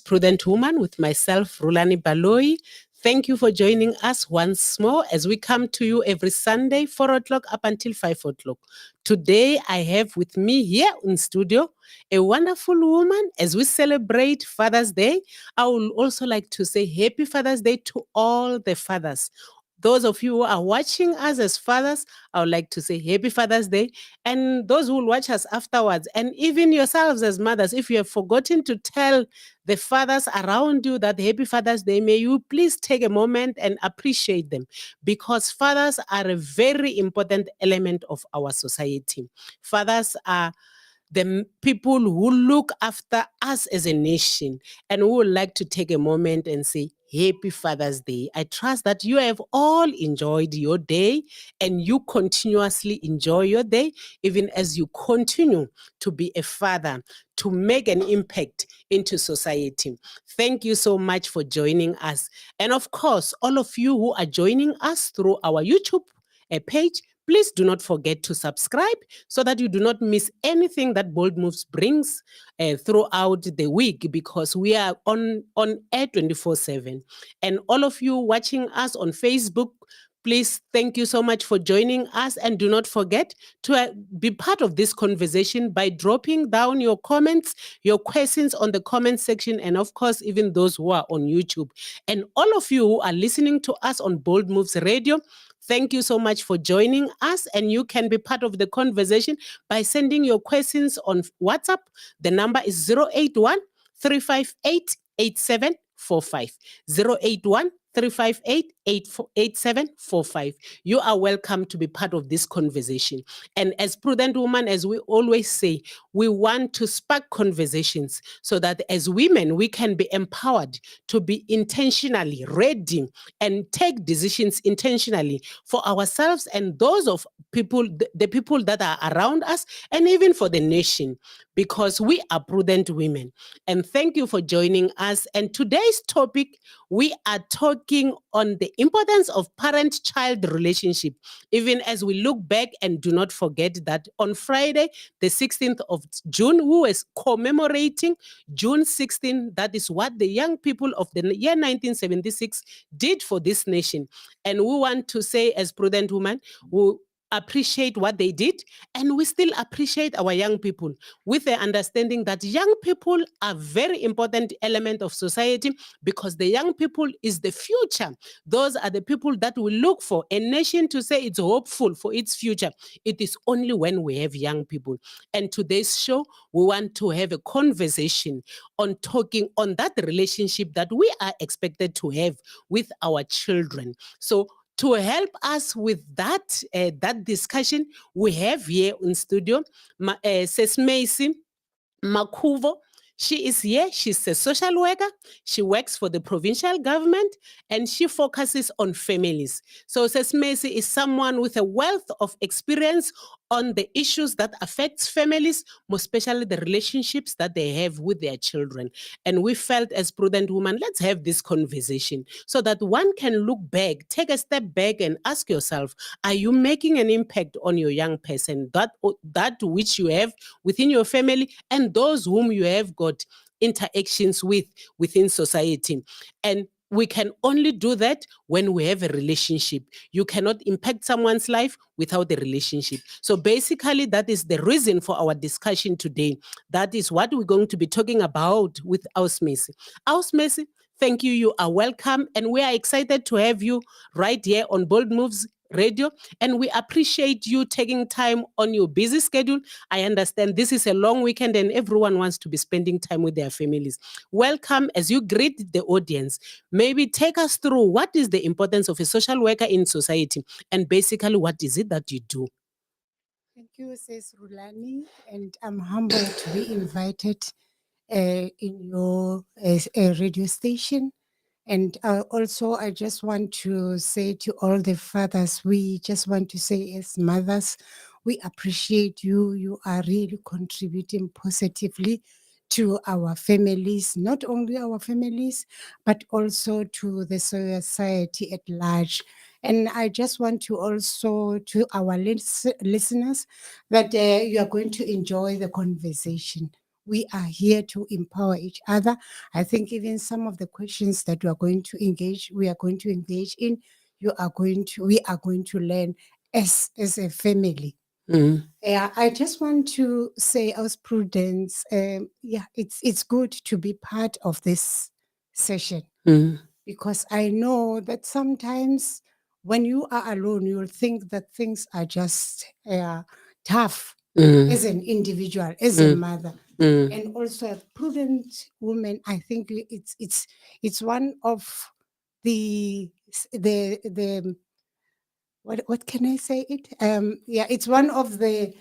Prudent Woman with myself, Rulani Baloi. Thank you for joining us once more as we come to you every Sunday, 4 o'clock up until 5 o'clock. Today, I have with me here in studio a wonderful woman as we celebrate Father's Day. I would also like to say Happy Father's Day to all the fathers. Those of you who are watching us as fathers, I would like to say Happy Father's Day. And those who will watch us afterwards, and even yourselves as mothers, if you have forgotten to tell the fathers around you that Happy Father's Day, may you please take a moment and appreciate them, because fathers are a very important element of our society. Fathers are the people who look after us as a nation, and we would like to take a moment and say Happy Father's Day. I trust that you have all enjoyed your day and you continuously enjoy your day, even as you continue to be a father, to make an impact into society. Thank you so much for joining us. And of course, all of you who are joining us through our YouTube page, please do not forget to subscribe so that you do not miss anything that Bold Moves brings throughout the week, because we are on air 24/7. And all of you watching us on Facebook, please, thank you so much for joining us, and do not forget to be part of this conversation by dropping down your comments, your questions on the comment section, and of course, even those who are on YouTube. And all of you who are listening to us on Bold Moves Radio, thank you so much for joining us, and you can be part of the conversation by sending your questions on WhatsApp. The number is 081 358 8745. 081 358 8745. You are welcome to be part of this conversation. And as Prudent Woman, as we always say, we want to spark conversations so that as women, we can be empowered to be intentionally ready and take decisions intentionally for ourselves and those of people, the people that are around us, and even for the nation, because we are prudent women. And thank you for joining us. And today's topic, we are talking on the importance of parent-child relationship, even as we look back, and do not forget that on Friday, the 16th of June, we were commemorating June 16. That is what the young people of the year 1976 did for this nation. And we want to say, as Prudent Woman, we appreciate what they did, and we still appreciate our young people, with the understanding that young people are very important element of society, because the young people is the future. Those are the people that we look for. A nation to say it's hopeful for its future, it is only when we have young people. And today's show, we want to have a conversation on talking on that relationship that we are expected to have with our children. So to help us with that discussion, we have here in studio Sis Macy Makuvo. She is here. She's a social worker. She works for the provincial government, and she focuses on families. So Sis Macy is someone with a wealth of experience on the issues that affects families, most especially the relationships that they have with their children. And we felt, as Prudent Woman, let's have this conversation so that one can look back, take a step back and ask yourself, are you making an impact on your young person, that which you have within your family and those whom you have got interactions with within society? And we can only do that when we have a relationship. You cannot impact someone's life without a relationship. So basically, that is the reason for our discussion today. That is what we're going to be talking about with Macy. Macy, thank you. You are welcome. And we are excited to have you right here on Bold Moves Radio. And we appreciate you taking time on your busy schedule. I understand this is a long weekend and everyone wants to be spending time with their families. Welcome. As you greet the audience, maybe take us through what is the importance of a social worker in society, and basically what is it that you do? Thank you, Sis Rulani, and I'm humbled to be invited in your radio station. And also, I just want to say to all the fathers, we just want to say, as mothers, we appreciate you. You are really contributing positively to our families, not only our families, but also to the society at large. And I just want to also, to our listeners, that you are going to enjoy the conversation. we are here to empower each other. I think even some of the questions that we are going to engage in, we are going to learn as a family. Mm, Yeah, I just want to say, as Prudence, yeah, it's good to be part of this session, mm, because I know that sometimes when you are alone, you'll think that things are just tough mm, as an individual, as a mm, mother, mm. and also a prudent woman. I think it's one of the what can I say it? Yeah, it's one of the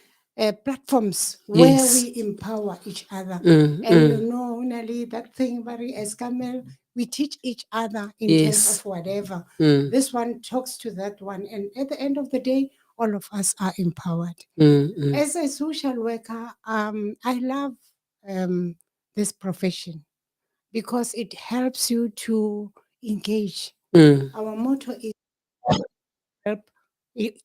platforms where Yes. we empower each other. Mm, And mm. Nali, that thing, Barry, as Camel, we teach each other in terms of Yes. whatever. Mm, This one talks to that one. And at the end of the day, all of us are empowered. mm, mm, As a social worker, I love um, this profession because it helps you to engage. mm. Our motto is help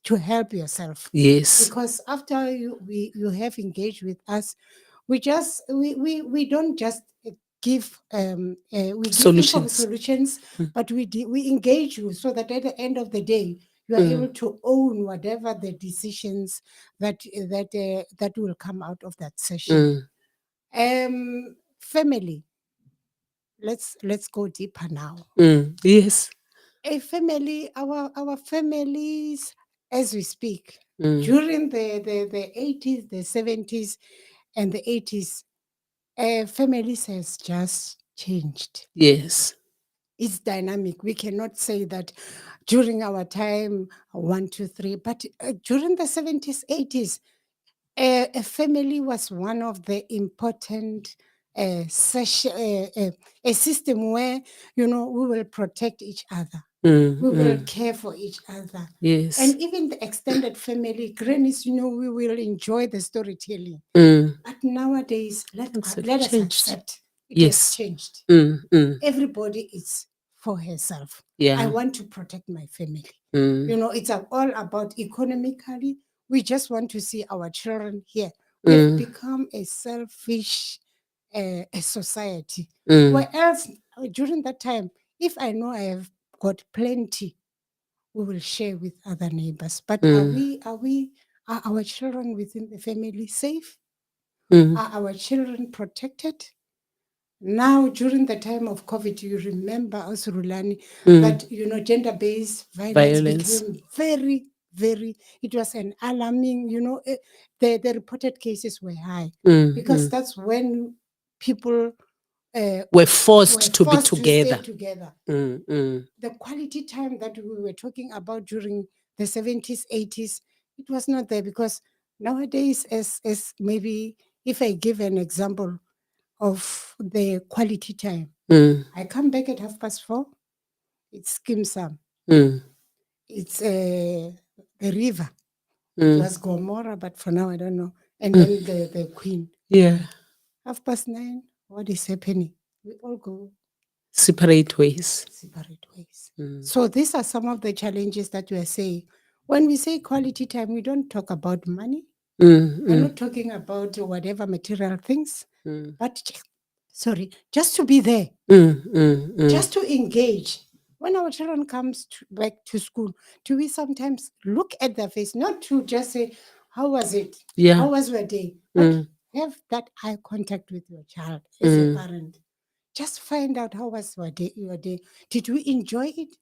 to help yourself, Yes. because after you have engaged with us, we don't just give we give info Solutions. solutions, Mm, but we engage you so that at the end of the day you are able mm, to own whatever the decisions that will come out of that session. mm, Family, let's go deeper now. mm. Yes. A family, our families, as we speak, Mm. during the 80s, the 70s, and the 80s, families has just changed. Yes. It's dynamic. We cannot say that during our time, one, two, three, but during the 70s, 80s, a family was one of the important a system where, we will protect each other, Mm, we will mm. care for each other. Yes. And even the extended family, grannies, we will enjoy the storytelling. Mm. But nowadays, Things have let us changed. accept it has Yes. changed. Mm, mm. Everybody is for herself. I Yeah. want to protect my family. Mm, It's all about economically. We just want to see our children here. We have mm, become a selfish a society. mm, Where else, during that time, if I know I have got plenty, we will share with other neighbors. But mm, are our children within the family safe? mm, Are our children protected? Now, during the time of COVID, you remember also, Rulani, mm. that gender-based violence Violence. became very, very. It was an alarming. The reported cases were high, Mm, because mm. that's when people uh, We're were forced to be forced to stay together. together. Mm, mm. The quality time that we were talking about during the 70s, 80s, it was not there, because nowadays, as maybe if I give an example of the quality time, Mm, I come back at 4:30. It's Skim Sam. mm, It's the river. It mm, was Gomorrah, but for now I don't know. And mm. then the Queen. Yeah. 9:30. What is happening? We all go Separate ways. separate ways. Mm, So these are some of the challenges that we are saying. When we say quality time, we don't talk about money. mm, We're mm, not talking about whatever material things, mm, but sorry, just to be there, mm, mm, mm. just to engage. When our children comes back to school, do we sometimes look at their face, not to just say, "How was it? Yeah. How was your day?" But Mm, have that eye contact with your child as a mm. parent. Just find out how was your day. Your day. Did we enjoy it?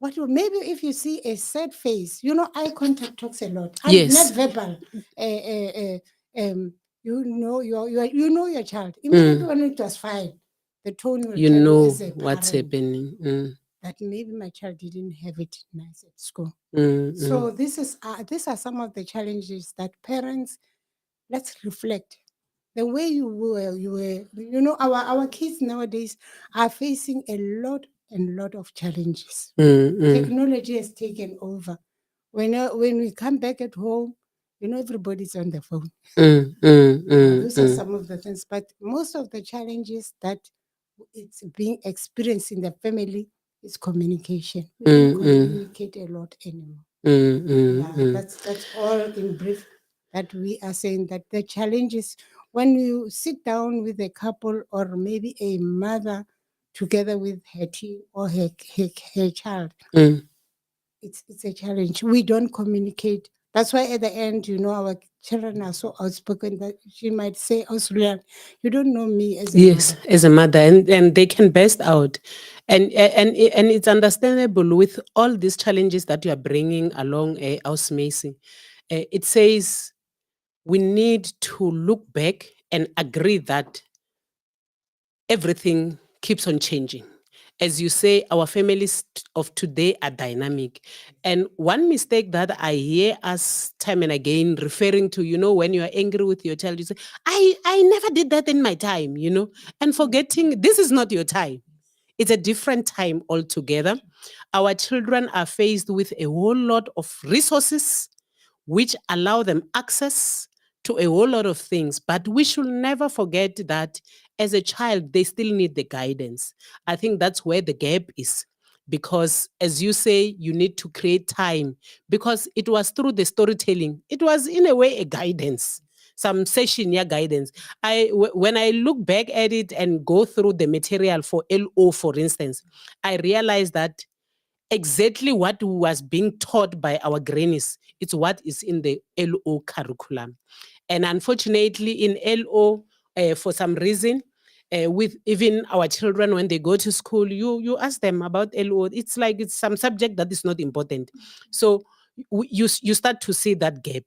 Maybe if you see a sad face, eye contact talks a lot, and not Yes. verbal. Uh, uh, uh, your child immediately Mm. when it was fine. The tone will You tell you know as a what's parent happening. Mm, that maybe my child didn't have it nice at school. mm, mm, So these are some of the challenges that parents, let's reflect. The way our kids nowadays are facing a lot and lot of challenges. mm, mm, Technology has taken over. When we come back at home, everybody's on the phone. mm, mm, mm, Those are mm, some of the things, but most of the challenges that it's being experienced in the family is communication. We don't mm, mm, communicate a lot anymore. mm, mm, Yeah, mm. that's all in brief, that we are saying that the challenges when you sit down with a couple or maybe a mother together with her teen or her child, Mm. it's a challenge. We don't communicate. That's why at the end, our children are so outspoken that she might say, "Oh, Sulian, you don't know me as a Yes, mother." as a mother, and they can burst out, and it's understandable with all these challenges that you are bringing along, Aus Macy. It says we need to look back and agree that everything keeps on changing. As you say, our families of today are dynamic. And one mistake that I hear us time and again referring to, when you are angry with your child, you say, I never did that in my time, and forgetting this is not your time. It's a different time altogether. Our children are faced with a whole lot of resources which allow them access to a whole lot of things. But we should never forget that as a child, they still need the guidance. I think that's where the gap is. Because as you say, you need to create time because it was through the storytelling. It was in a way a guidance, some session, yeah, guidance. When I look back at it and go through the material for LO, for instance, I realized that exactly what was being taught by our grannies. It's what is in the LO curriculum. And unfortunately, in LO, for some reason, with even our children when they go to school, you ask them about LO. It's like it's some subject that is not important. So you start to see that gap.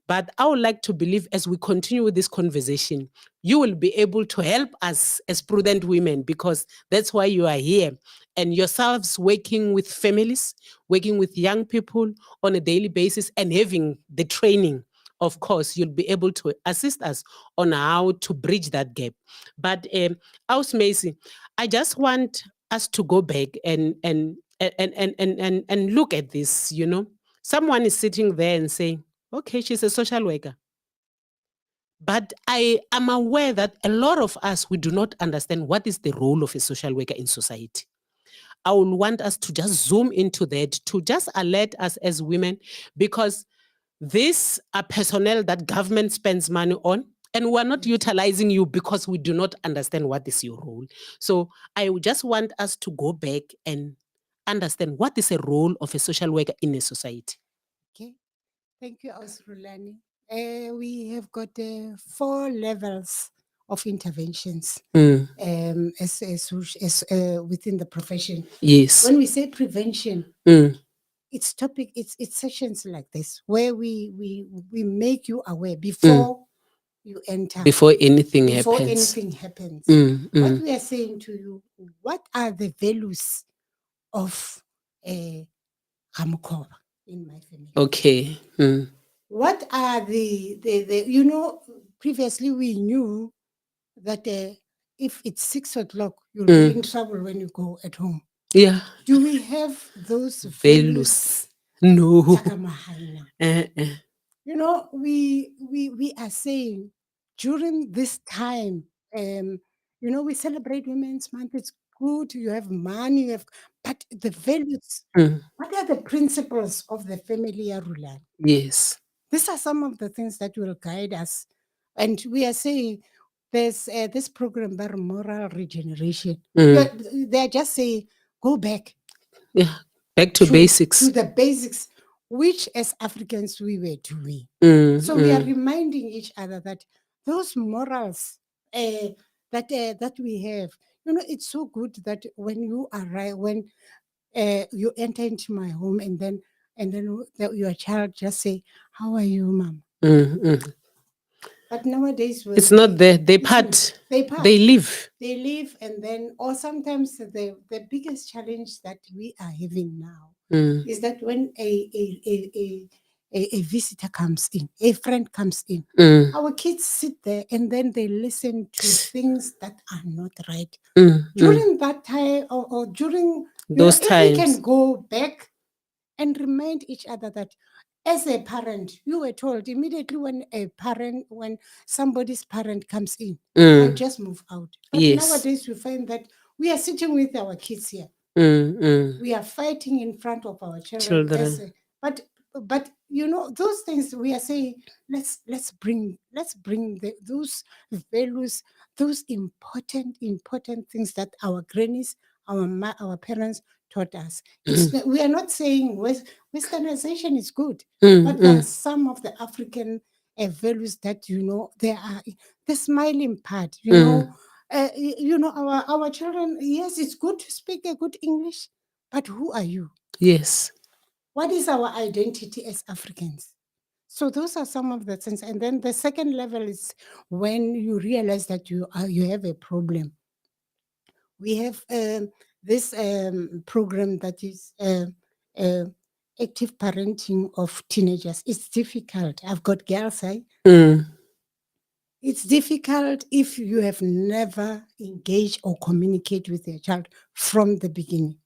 But I would like to believe as we continue with this conversation, you will be able to help us as prudent women because that's why you are here. And yourselves working with families, working with young people on a daily basis, and having the training, of course, you'll be able to assist us on how to bridge that gap. But Aus Macy, I just want us to go back and look at this. Someone is sitting there and saying, "Okay, she's a social worker." But I am aware that a lot of us we do not understand what is the role of a social worker in society. I will want us to just zoom into that to just alert us as women because these are personnel that government spends money on and we're not utilizing you because we do not understand what is your role. So I would just want us to go back and understand what is a role of a social worker in a society. Okay. Thank you, Ausrulani. We have got 4 levels of interventions Mm, as within the profession. yes. When we say prevention, Mm, it's sessions like this where we make you aware mm. before you enter, Before anything before happens. anything happens. Mm, What mm. we are saying to you, what are the values of a Ramukova in my family? Okay. Mm, What are the previously we knew that if it's 6 o'clock, you'll be in mm. trouble when you go at home. Yeah. Do we have those values? Values. No. Takamahana. Uh-uh. We are saying during this time, we celebrate Women's Month. It's good. You have money, but the values. Mm, What are the principles of the family Rulan? yes. These are some of the things that will guide us. And we are saying there's this program about moral regeneration. Mm, They're just saying, go back yeah. Back to to basics. the basics, which as Africans we were doing. Mm, So we are mm, reminding each other that those morals that we have, it's so good that when you arrive, when you enter into my home, and then your child just say, "How are you, mom?" mm, mm. But nowadays, It's when not there. They it's not, part. they They part, live. they leave, and then, or sometimes the biggest challenge that we are having now Mm, is that when a visitor comes in, a friend comes in, mm, our kids sit there and then they listen to things that are not right. mm, mm. During that time, or during, Those if we can times. go back and remind each other that as a parent, you were told immediately when somebody's parent comes in, I'll Mm, just move out. But yes. nowadays we find that we are sitting with our kids here. Mm, mm. We are fighting in front of our children Children. but those things we are saying, let's bring those values, those important things that our grannies, our parents taught us. We are not saying westernization is good, but there are some of the African values that there are the smiling part. Our children. Yes, it's good to speak a good English, but who are you? Yes. What is our identity as Africans? So those are some of the things. And then the second level is when you realize that you have a problem. We have this program that is uh, active parenting of teenagers. It's difficult. I've got girls. Mm, It's difficult if you have never engaged or communicate with your child from the beginning.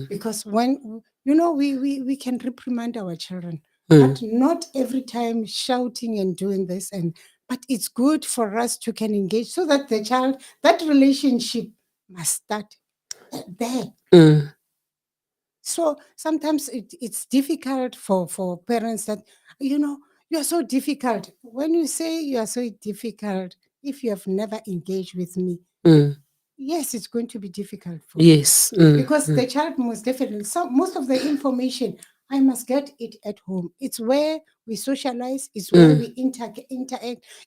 Because when we can reprimand our children, but not every time shouting and doing this. But it's good for us to can engage so that the child, that relationship must start there. So sometimes it's difficult for parents that, you're so difficult. When you say you are so difficult, if you have never engaged with me, yes, it's going to be difficult for you. Yes. Because the child most definitely, most of the information, I must get it at home. It's where we socialize, it's where we interact,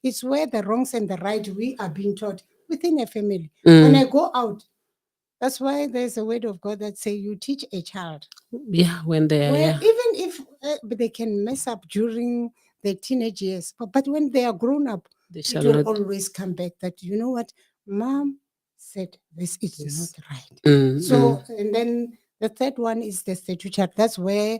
it's where the wrongs and the right we are being taught within a family. When I go out, that's why there's a word of God that say you teach a child. Yeah, when they are, Where yeah, even if they can mess up during the teenage years, but when they are grown up, they it shall will not. always come back that, you know what, mom said this is not Yes. right. Mm, So, and then the third one is the statutory. That's where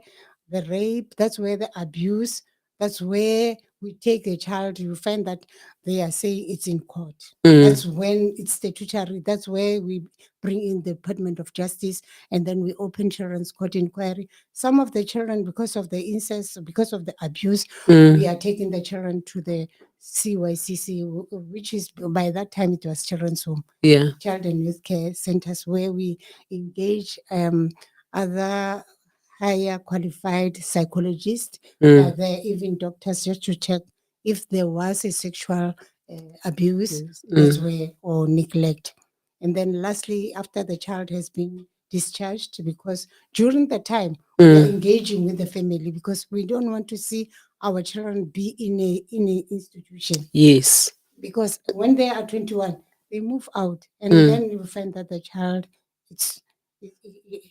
the rape, that's where the abuse, that's where we take a child, you find that they are saying it's in court. That's when it's statutory. That's where we bring in the Department of Justice, and then we open children's court inquiry. Some of the children, because of the incest, because of the abuse, we are taking the children to the CYCC, which is by that time it was children's home, yeah. child and youth care centers, where we engage other higher qualified psychologists. Are there even doctors just to check if there was a sexual abuse? Yes. That's where, or neglect. And then lastly, after the child has been discharged, because during the time we are engaging with the family, because we don't want to see our children be in a institution. Yes. Because when they are 21, they move out, and then you find that the child, it's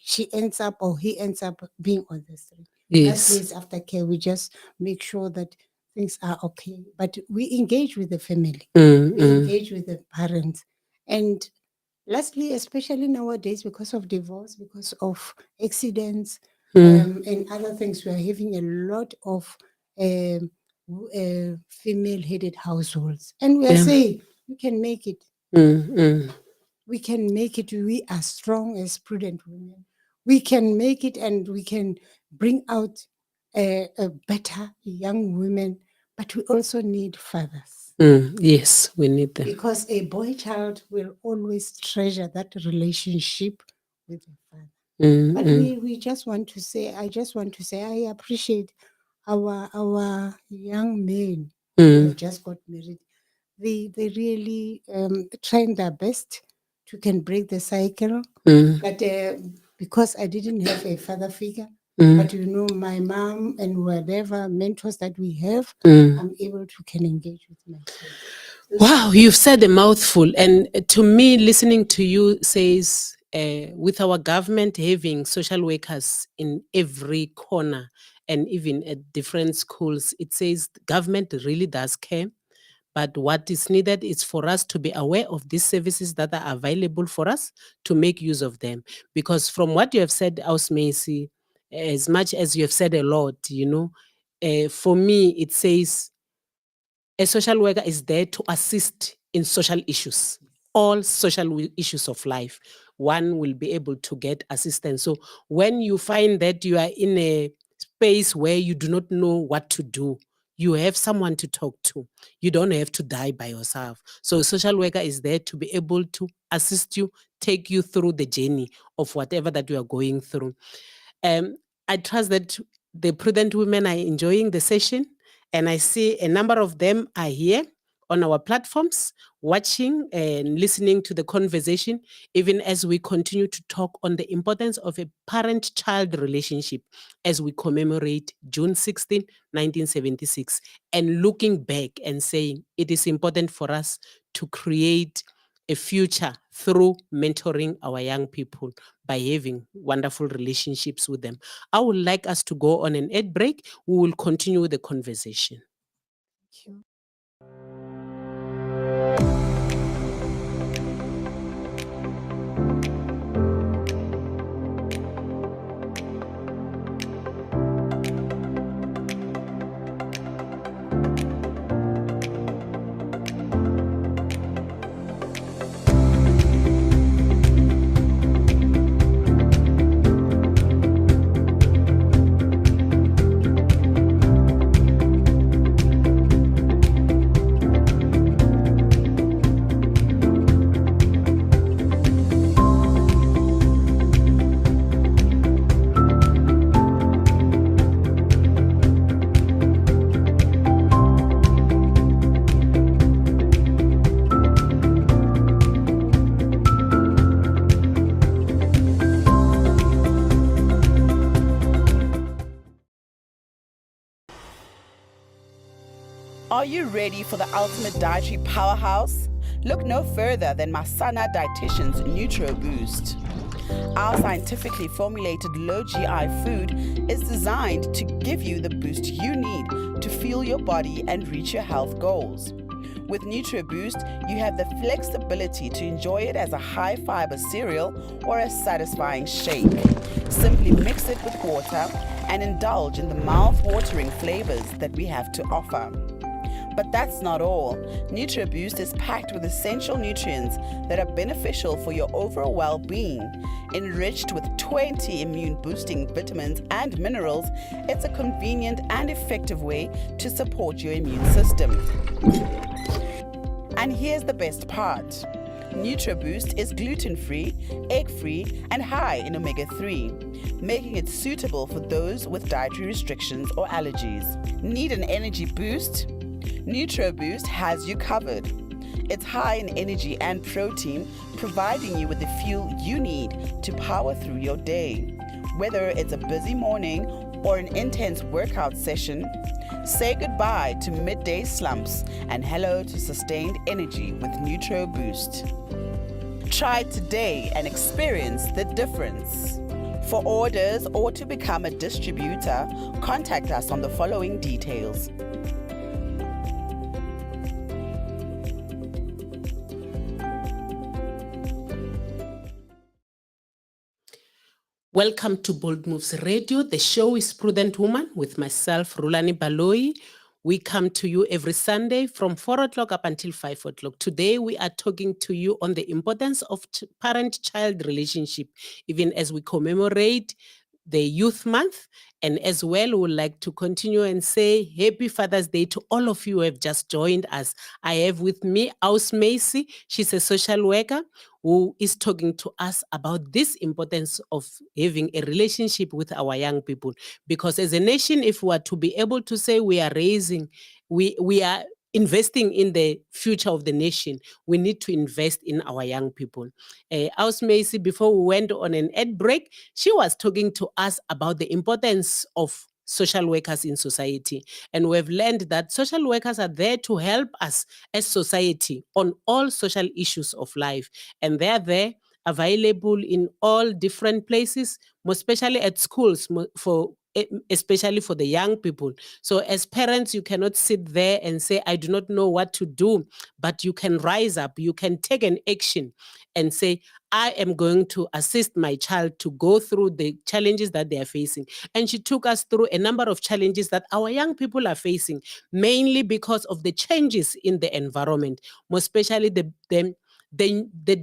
she ends up or he ends up being on the street. Lastly, Yes. is aftercare. We just make sure that things are okay, but we engage with the family, we engage with the parents, and lastly, especially nowadays, because of divorce, because of accidents, and other things, we are having a lot of female-headed households, and we are Yeah. saying we can make it. Mm, mm, We can make it. We are strong as prudent women. We can make it, and we can bring out a better young women. But we also need fathers, yes, we need them. because a boy child will always treasure that relationship with the father. Mm, But mm, we just want to say, I just want to say, I appreciate our young men who mm, have just got married. They really trying their best to can break the cycle. mm, But because I didn't have a father figure, mm, but my mom and whatever mentors that we have, mm. I'm able to can engage with my kids. Those are Wow, the you've said a mouthful. And to me, listening to you says, with our government having social workers in every corner and even at different schools, it says the government really does care. But what is needed is for us to be aware of these services that are available for us to make use of them. Because from what you have said, Macy, as much as you have said a lot, for me, it says a social worker is there to assist in social issues, all issues of life. One will be able to get assistance. So when you find that you are in a space where you do not know what to do, you have someone to talk to. You don't have to die by yourself. So a social worker is there to be able to assist you, take you through the journey of whatever that you are going through. um, I trust that the Prudent Women are enjoying the session, and I see a number of them are here on our platforms, watching and listening to the conversation, even as we continue to talk on the importance of a parent-child relationship as we commemorate June 16, 1976, and looking back and saying it is important for us to create a future through mentoring our young people by having wonderful relationships with them. I would like us to go on an ad break. We will continue the conversation. Thank you. Are you ready for the ultimate dietary powerhouse? Look no further than Masana Dietitian's Nutro Boost. Our scientifically formulated low GI food is designed to give you the boost you need to fuel your body and reach your health goals. With NutriBoost, you have the flexibility to enjoy it as a high-fiber cereal or a satisfying shake. Simply mix it with water and indulge in the mouth-watering flavors that we have to offer. But that's not all. NutriBoost is packed with essential nutrients that are beneficial for your overall well-being. Enriched with 20 immune-boosting vitamins and minerals, it's a convenient and effective way to support your immune system. And here's the best part. NutriBoost is gluten-free, egg-free, and high in omega-3, making it suitable for those with dietary restrictions or allergies. Need an energy boost? NutriBoost has you covered. It's high in energy and protein, providing you with the fuel you need to power through your day. Whether it's a busy morning or an intense workout session, say goodbye to midday slumps and hello to sustained energy with NutriBoost. Try it today and experience the difference. For orders or to become a distributor, contact us on the following details. Welcome to Bold Moves Radio. The show is Prudent Woman with myself, Rulani Baloi. We come to you every Sunday from 4 o'clock up until 5 o'clock. Today, we are talking to you on the importance of parent-child relationship, even as we commemorate the Youth Month. And as well, we would like to continue and say Happy Father's Day to all of you who have just joined us. I have with me Aus Macy. She's a social worker who is talking to us about this importance of having a relationship with our young people. Because as a nation, if we are to be able to say we are raising, we are investing in the future of the nation, we need to invest in our young people. Aus Macy, before we went on an ad break, she was talking to us about the importance of social workers in society. And we've learned that social workers are there to help us as society on all social issues of life. And they're there available in all different places, most especially at schools, especially for the young people. So as parents, you cannot sit there and say, I do not know what to do, but you can rise up, you can take an action and say, I am going to assist my child to go through the challenges that they are facing. And she took us through a number of challenges that our young people are facing, mainly because of the changes in the environment, most especially the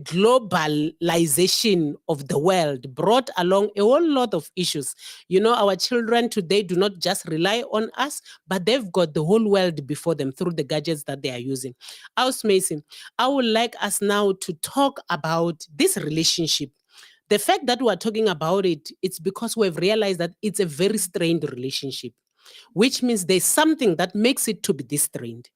globalization of the world brought along a whole lot of issues. You know, our children today do not just rely on us, but they've got the whole world before them through the gadgets that they are using. Aus Mason, I would like us now to talk about this relationship The fact that we're talking about it, it's because we've realized that it's a very strained relationship, which means there's something that makes it to be this strained.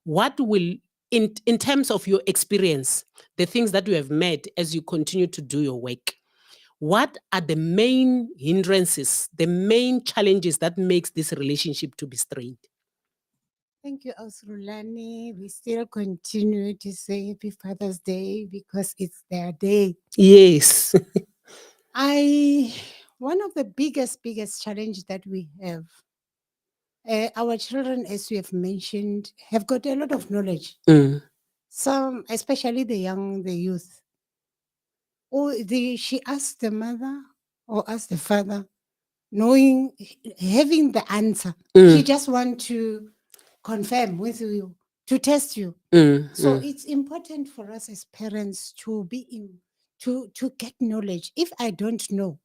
What will, in terms of your experience, the things that you have met as you continue to do your work, what are the main hindrances, the main challenges that makes this relationship to be strained? Thank you, Ausrulani. We still continue to say Happy Father's Day because it's their day. Yes. One of the biggest challenge that we have, our children, as we have mentioned, have got a lot of knowledge. Mm, Some, especially the youth. She asked the mother or asked the father, knowing, having the answer. She mm, just want to confirm with you, to test you. So mm. it's important for us as parents to be in, to get knowledge. If I don't know,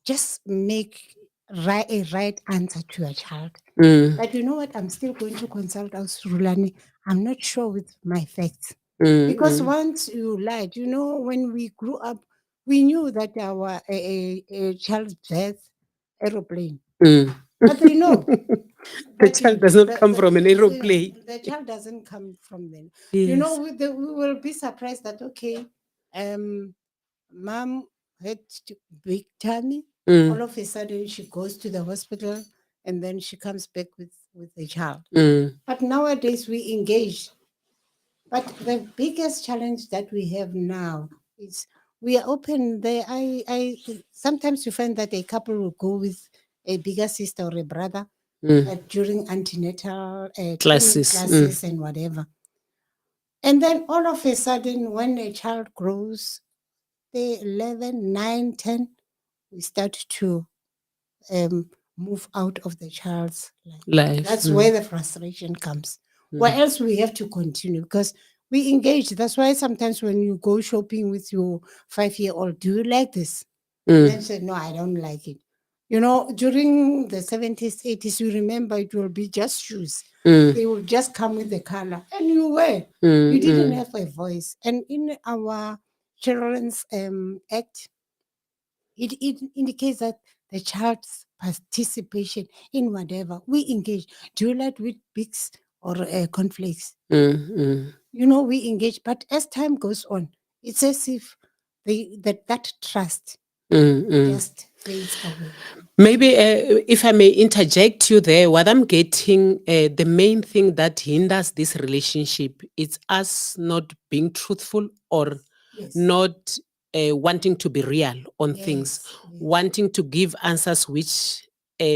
just make a right answer to your child. Mm, But you know what? I'm still going to consult us, Rulani. I'm not sure with my facts. mm, Because mm, once you lied, when we grew up, we knew that our a child's birth aeroplane. mm. But they know The that child does not come from an aeroplane. the child doesn't come from them. Yes. We will be surprised that, okay, um, mom had big tummy. Mm, All of a sudden, she goes to the hospital and then she comes back with the child. mm, But nowadays, we engage. But the biggest challenge that we have now is we are open there. I sometimes you find that a couple will go with a bigger sister or a brother mm. during antenatal training Classes. classes and whatever. And then all of a sudden, when a child grows, they 11, 9, 10, we start to move out of the child's life. Life. That's where the frustration comes. Where else we have to continue because we engage. That's why sometimes when you go shopping with your 5-year-old, do you like this? And then say, no, I don't like it. During the 70s, 80s, you remember it will be just shoes. Mm, They will just come with the color and you wear. mm, You didn't mm, have a voice. And in our children's act, it indicates that the child's participation in whatever we engage. Do you like with Bix or cornflakes? mm, We engage, but as time goes on, it's as if that trust mm. just fades away. Maybe if I may interject you there, what I'm getting, the main thing that hinders this relationship is us not being truthful or Yes. not wanting to be real on things, Yes. wanting to give answers which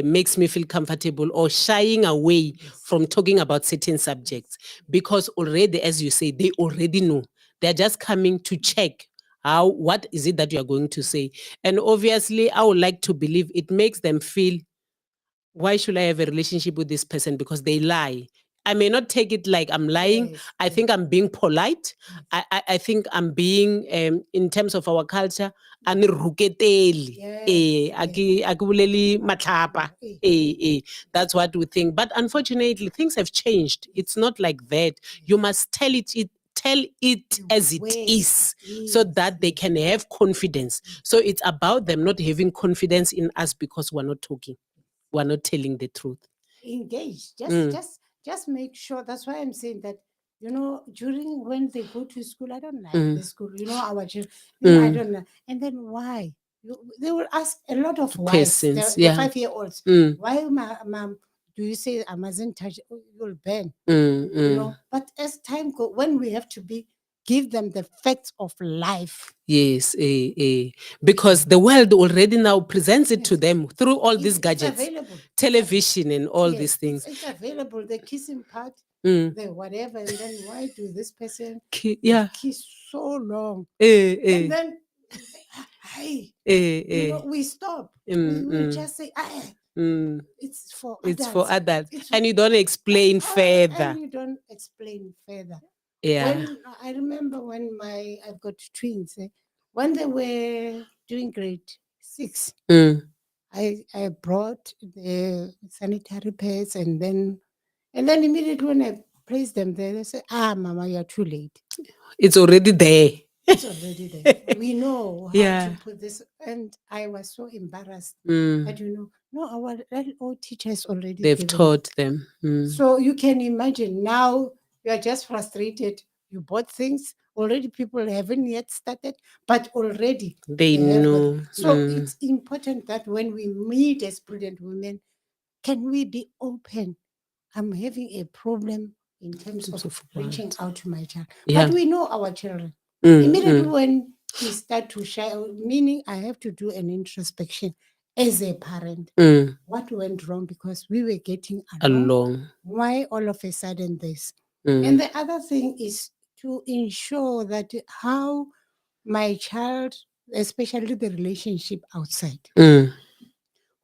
makes me feel comfortable or shying away Yes. from talking about certain subjects because already, as you say, they already know. They're just coming to check what is it that you are going to say. And obviously, I would like to believe it makes them feel, why should I have a relationship with this person? Because they lie. I may not take it like I'm lying. Yes, I think I'm being polite. I think I'm being, in terms of our culture, aniruketeli. Yes, Aki buleli matlapa. That's what we think. But unfortunately, things have changed. It's not like that. You must tell it as it is so that they can have confidence. So it's about them not having confidence in us because we're not talking. We're not telling the truth. Engage. Mm. Just make sure. That's why I'm saying that. During when they go to school, I don't like the Mm. school. Our children, I Mm. don't know. And then why? They will ask a lot of whys. Persons, The yeah. 5-year-olds. Mm. Why, mom? Do you say I mustn't touch? You'll burn. Mm. But as time go, when we have to give them the facts of life. Yes, because the world already now presents it to Yes. them through all these It's gadgets, available. television, and all Yes, these things. It's available. The kissing part, Mm. the whatever, and then why do this person Yeah. kiss so long? Mm. And then, hey, we stop. We just say, Mm. it's for It's for adults. adults. And you don't explain further. And you don't explain further. Yeah. When I remember when I've got twins, when they were doing grade 6, Mm. I brought the sanitary pads and then immediately when I placed them there, they say, Mama, you're too late. It's already there. It's already there. We know how Yeah. to put this. And I was so embarrassed Mm. that, no, our LO teacher has already They've given. taught them. Mm. So you can imagine now you are just frustrated. You bought things. Already people haven't yet started, but already They they have got. know. So Mm. it's important that when we meet as prudent women, can we be open? I'm having a problem in terms Terms of of reaching what? out to my child. Yeah. But we know our children. Mm, Immediately mm, when we start to share, meaning I have to do an introspection as a parent. mm. What went wrong? Because we were getting along. Along. Why all of a sudden this? Mm, And the other thing is to ensure that how my child, especially the relationship outside, mm.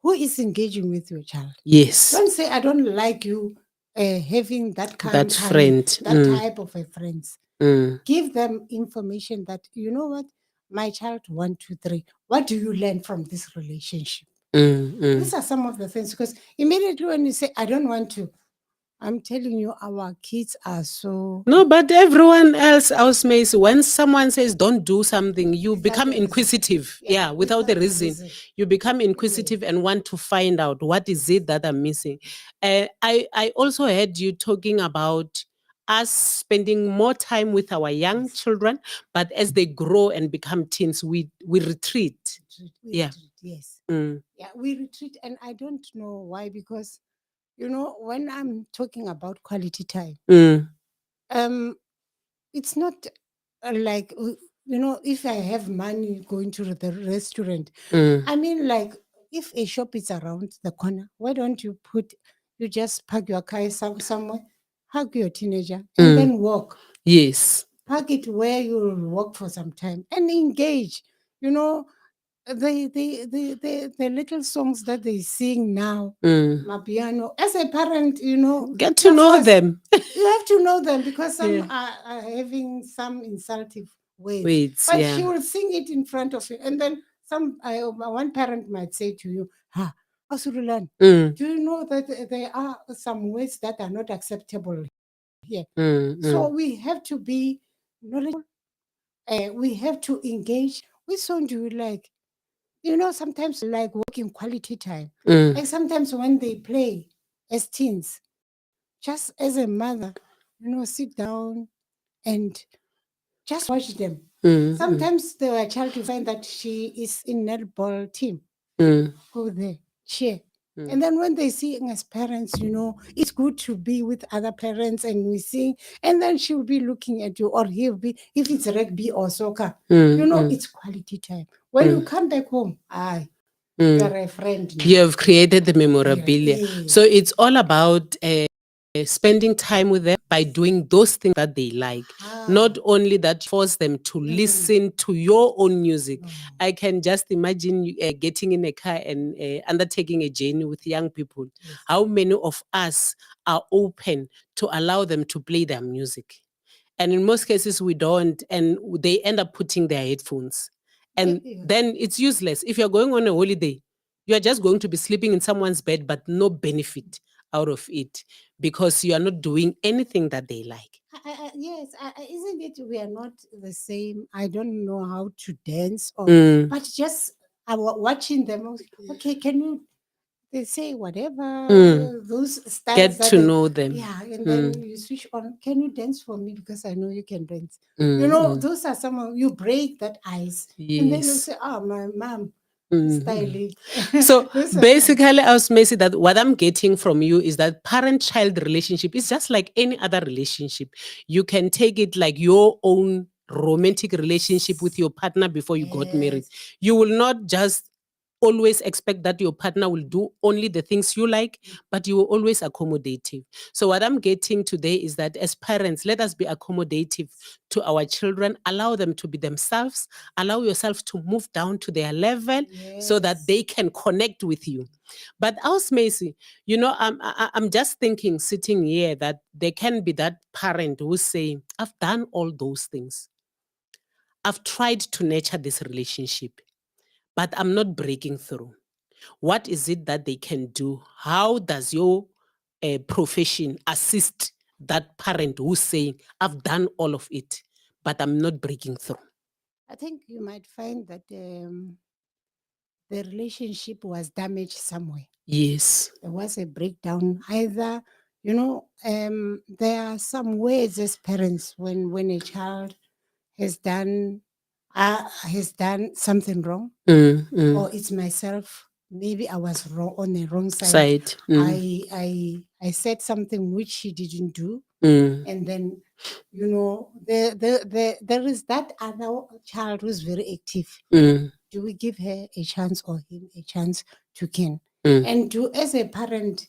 who is engaging with your child? Yes. Don't say, I don't like you having that That company, friend. that Mm, type of a friends. mm, Give them information that, you know what, my child, 1, 2, 3, what do you learn from this relationship? mm, mm. These are some of the things, because immediately when you say, I don't want to, I'm telling you, our kids are so. No, but everyone else, housemates, when someone says don't do something, you Without become a reason. inquisitive. Yeah, Yeah, without a without a reason. reason. You become inquisitive and want to find out what is it that I'm missing. I also heard you talking about us spending more time with our young children, but as they grow and become teens, we retreat. We Yeah. retreat, yes. Mm, Yeah, we retreat. And I don't know why, because, when I'm talking about quality time, mm, um, it's not like, if I have money going to the restaurant, mm, I mean, like, if a shop is around the corner, why don't you just park your car somewhere, hug your teenager, and mm. then walk. Yes. Park it where you'll walk for some time and engage. You know, the little songs that they sing now, Mm. Mapiano. As a parent, Get to of know course, them. you have to know them, because some Yeah. are having some insultive words, Wait, but she yeah. will sing it in front of you, and then one parent might say to you, "Ha, Asurulan, Mm, do you know that there are some words that are not acceptable here?" mm, So mm, we have to be knowledgeable. We have to engage. Which song do you like? Sometimes like working quality time. mm, Like sometimes when they play as teens, just as a mother, sit down and just watch them. mm, mm, Sometimes the child, you find that she is in netball team. mm, Go there, cheer. mm. And then when they see as parents, it's good to be with other parents and we sing. And then she'll be looking at you, or he'll be, if it's rugby or soccer, Mm, mm, it's quality time. When you mm, come back home, you mm. are a friend now. You have created the Yeah, memorabilia. So yes. it's all about spending time with them by doing those things that they like. Not only that, force them to listen to your own music. No. I can just imagine you, getting in a car and undertaking a journey with young people. Yes. How many of us are open to allow them to play their music? And in most cases, we don't, and they end up putting their headphones. And Yeah. then it's useless. If you're going on a holiday, you are just going to be sleeping in someone's bed, but no benefit out of it because you are not doing anything that they like. Yes, isn't it? We are not the same. I don't know how to dance, Mm, but just watching them. Okay, can you? They say mm. whatever those styles Get that to they, know them. yeah, and then Mm, you switch on. Can you dance for me? Because I know you can dance. mm, mm. Those are some of you break that ice, and then you Yes. say, "Oh, my mom, Mhm. styling." So Those are some. basically, I was Macy, that what I'm getting from you is that parent-child relationship is just like any other relationship. You can take it like your own romantic relationship with your partner before you got married. Yes. You will not just always expect that your partner will do only the things you like, but you will always accommodative. So what I'm getting today is that as parents, let us be accommodative to our children, allow them to be themselves, allow yourself to move down to their level so that Yes. they can connect with you. But else, Macy, I'm just thinking, sitting here, that there can be that parent who's saying, I've done all those things. I've tried to nurture this relationship, but I'm not breaking through. What is it that they can do? How does your profession assist that parent who's saying, I've done all of it, but I'm not breaking through? I think you might find that the relationship was damaged somewhere. Yes. There was a breakdown. Either, there are some ways as parents when a child has done something wrong, or it's myself. Maybe I was wrong on the wrong side. Side. I said something which she didn't do, and then there is that other child who's very active. Do we give her a chance or him a chance to can? And do as a parent,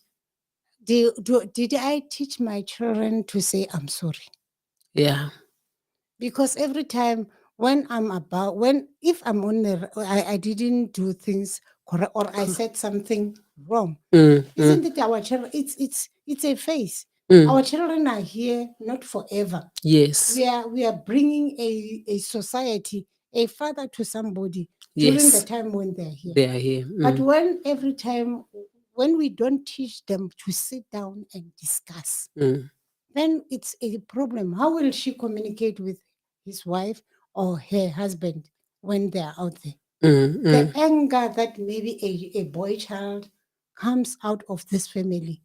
did I teach my children to say I'm sorry? Yeah. Because every time when when if I'm on I didn't do things correct, or I said something wrong, isn't it our children? It's a phase. Our children are here not forever. Yes. We are bringing a society, a father to somebody during the Yes. time when they're here. They are here. But when every time when we don't teach them to sit down and discuss, then it's a problem. How will she communicate with his wife or her husband when they're out there? The anger that maybe a boy child comes out of this family,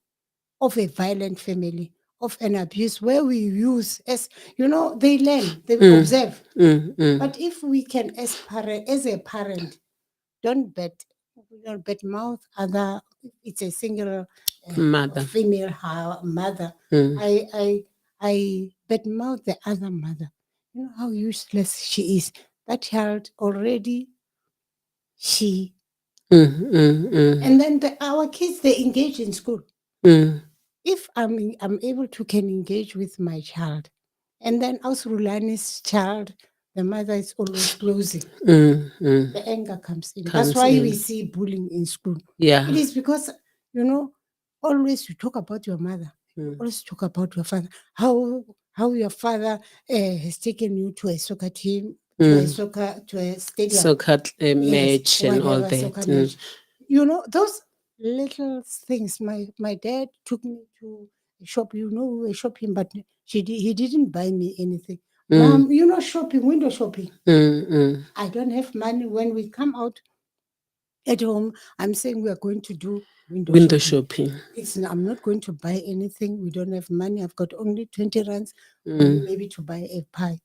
of a violent family, of an abuse, where we use as they learn, they observe. But if we can, as a parent, don't bet, don't bet mouth other. It's a single Mother. female mother. I bet mouth the other mother. You know how useless she is. That child already she and then our kids, they engage in school. If I'm able to can engage with my child, and then also Rulani's child, the mother is always closing. The anger comes in. That's why we see bullying in school. Yeah. It is because you know always you talk about your mother, you always talk about your father. How your father has taken you to a soccer team, to a stadium, Soccer yes, match and all whatever soccer match. Those little things. My dad took me to a shop. We were shopping, but he didn't buy me anything. Mom, shopping, window shopping. I don't have money. When we come out at home, I'm saying we are going to do window shopping. I'm not going to buy anything. We don't have money. I've got only 20 rands, maybe to buy a pie.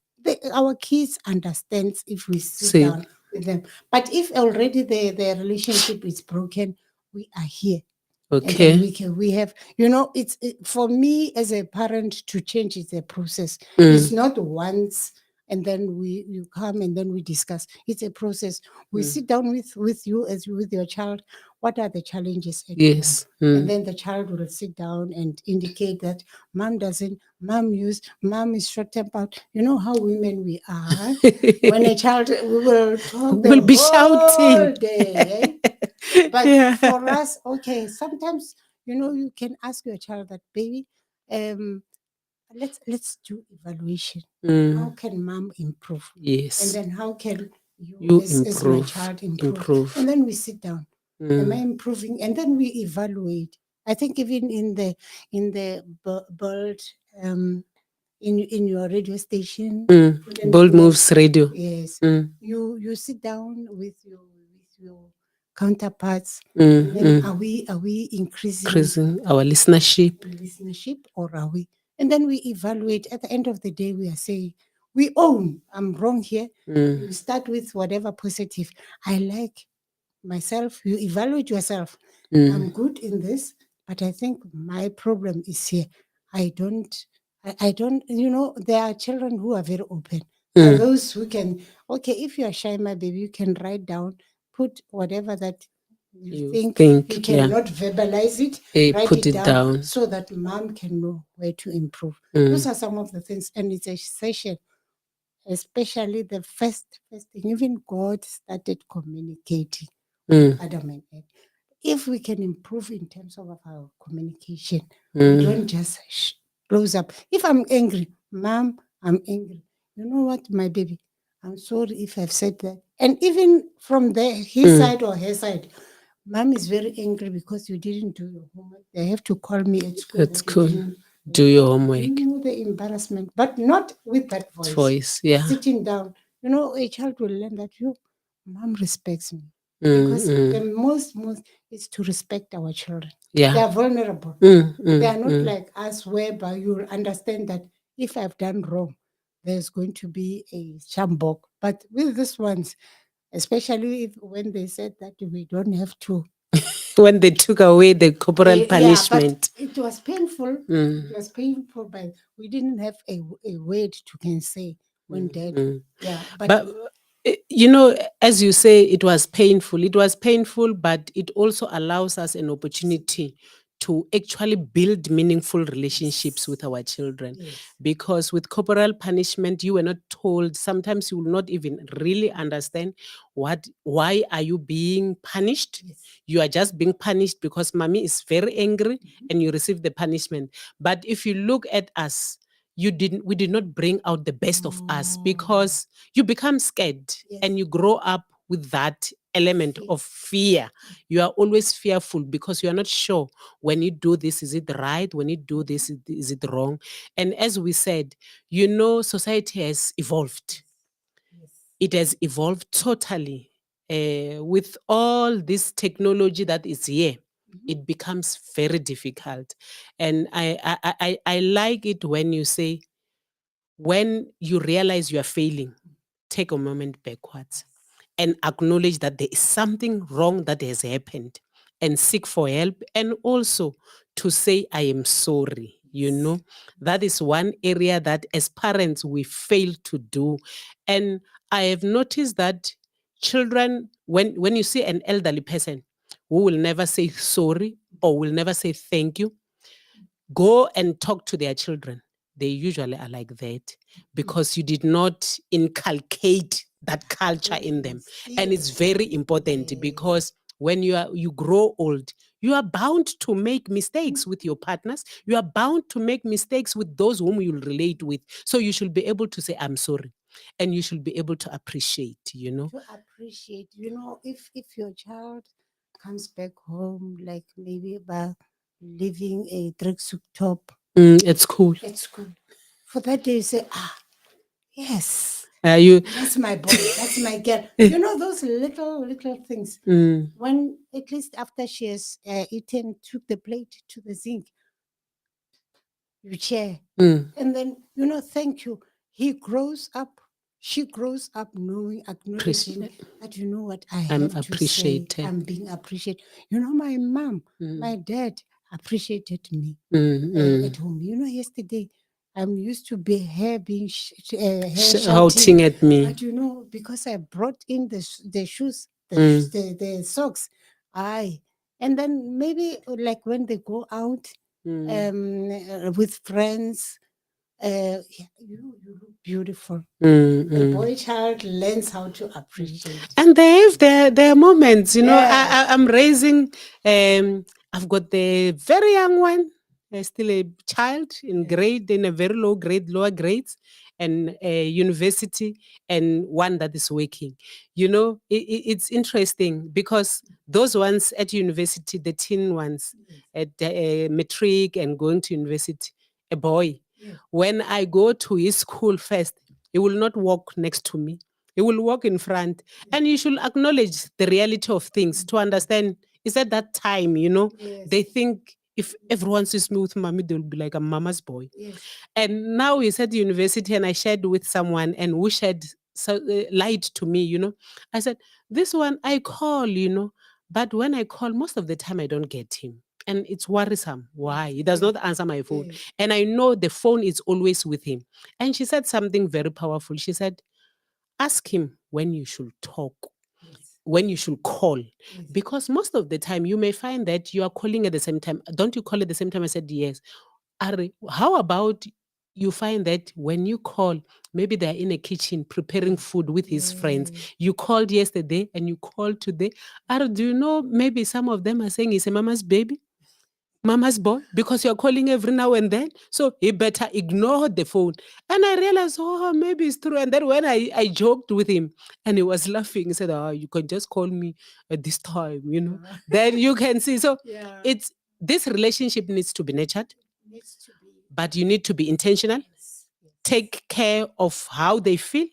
Our kids understands if we sit down with them. But if already the relationship is broken, we are here. And then we have, for me as a parent to change, it's a process. It's not once and then you come and then we discuss. It's a process. We sit down with you as with your child. What are the challenges at home? And then the child will sit down and indicate that mom is short tempered. You know how women we are. When a child, we will talk We'll be whole shouting. day. But for us, okay, sometimes you can ask your child that, baby, let's do evaluation. How can mom improve? Yes. And then how can you as my child improve? And then we sit down. Am I improving? And then we evaluate. I think even in the bird in your radio station, Bold Moves Radio. yes, you sit down with your counterparts, and then are we increasing our listenership, or are we? And then we evaluate. At the end of the day, we are saying we own. I'm wrong here. You start with whatever positive. I like myself. You evaluate yourself. I'm good in this, but I think my problem is here. I don't. I don't. There are children who are very open. There are those who can. Okay, if you are shy, my baby, you can write down, put whatever that you think you cannot verbalize it, write put it it down, so that mom can know where to improve. Those are some of the things, and it's a session, especially the first thing. Even God started communicating with Adam and Eve. If we can improve in terms of our communication, we don't just close up. If I'm angry, mom, I'm angry. You know what, my baby? I'm sorry if I've said that. And even from his side or her side, mom is very angry because you didn't do your homework. They have to call me at school. At school. Do your homework. You know the embarrassment, but not with that voice. Yeah. Sitting down. a child will learn that mom respects me. Mm, Because the mm. most is to respect our children. Yeah. They are vulnerable. Mm, They mm, are not mm. like us, whereby you will understand that if I've done wrong, there's going to be a chambok. But with these ones, especially when they said that we don't have to. When they took away the corporal Yeah, but punishment. it was painful. Mm, It was painful, but we didn't have a word to can say when dad. mm. Yeah, but But you know, as you say, it was painful. It was painful, but it also allows us an opportunity to actually build meaningful relationships with our children. yes, Because with corporal punishment, you were not told. Sometimes you will not even really understand why are you being punished. yes, You are just being punished because mommy is very angry and you receive the punishment. But if you look at us, we did not bring out the best of us, because you become scared yes, and you grow up with that element Fear. of fear. You are always fearful because you are not sure, when you do this, is it right? When you do this, is it wrong? And as we said, society has evolved. yes, It has evolved totally. With all this technology that is here, it becomes very difficult. And I like it when you say, when you realize you are failing, take a moment backwards and acknowledge that there is something wrong that has happened, and seek for help, and also to say, I am sorry. That is one area that as parents we fail to do. And I have noticed that children, when you see an elderly person who will never say sorry or will never say thank you, go and talk to their children. They usually are like that, because you did not inculcate that culture in them. And it's very important, because when you grow old, you are bound to make mistakes with your partners. You are bound to make mistakes with those whom you'll relate with. So you should be able to say, I'm sorry. And you should be able to appreciate. to appreciate. If your child comes back home, like maybe by leaving a tracksuit top It's cool. at school, for that day you say, yes, You that's my boy, that's my girl. Those little things. Mm, When at least after she has eaten, took the plate to the sink, you share. mm, And then, thank you. He grows up, she grows up knowing, acknowledging appreciate. that, what I I'm have to say, appreciated. I'm being appreciated. My mom, Mm, my dad appreciated me at mm. home. Yesterday, I'm used to be hair being hair shouting, Shouting at me. but because I brought in the shoes, Mm, the socks, I, and then maybe like when they go out mm, with friends. Yeah, you look beautiful. mm, The mm. boy child learns how to appreciate. And they have their moments. Yes. I'm raising. I've got the very young one, still a child in a very low grade, lower grades, and university, and one that is working. It's interesting, because those ones at university, the teen ones at matric and going to university, a boy. Yes. When I go to his school first, he will not walk next to me. He will walk in front. And you should acknowledge the reality of things to understand, is at that time, Yes. they think if everyone sees me with mommy, they'll be like, a mama's boy. Yes. And now he's at university, and I shared with someone, and who shed light to me. I said, this one I call, but when I call, most of the time I don't get him. And it's worrisome. Why? He does not answer my phone. Yes. And I know the phone is always with him. And she said something very powerful. She said, ask him when you should talk, Yes. when you should call. Yes. Because most of the time you may find that you are calling at the same time. Don't you call at the same time? I said, yes. How about you find that when you call, maybe they're in a kitchen preparing food with his friends. You called yesterday and you called today. Do you know, maybe some of them are saying he's a mama's baby? Mama's boy, because you're calling every now and then. So he better ignore the phone. And I realized, maybe it's true. And then when I joked with him and he was laughing, he said, you can just call me at this time. Yeah. Then you can see. So Yeah. it's this relationship needs to be nurtured, Needs to be. but you need to be intentional. Yes. Yes. Take care of how they feel,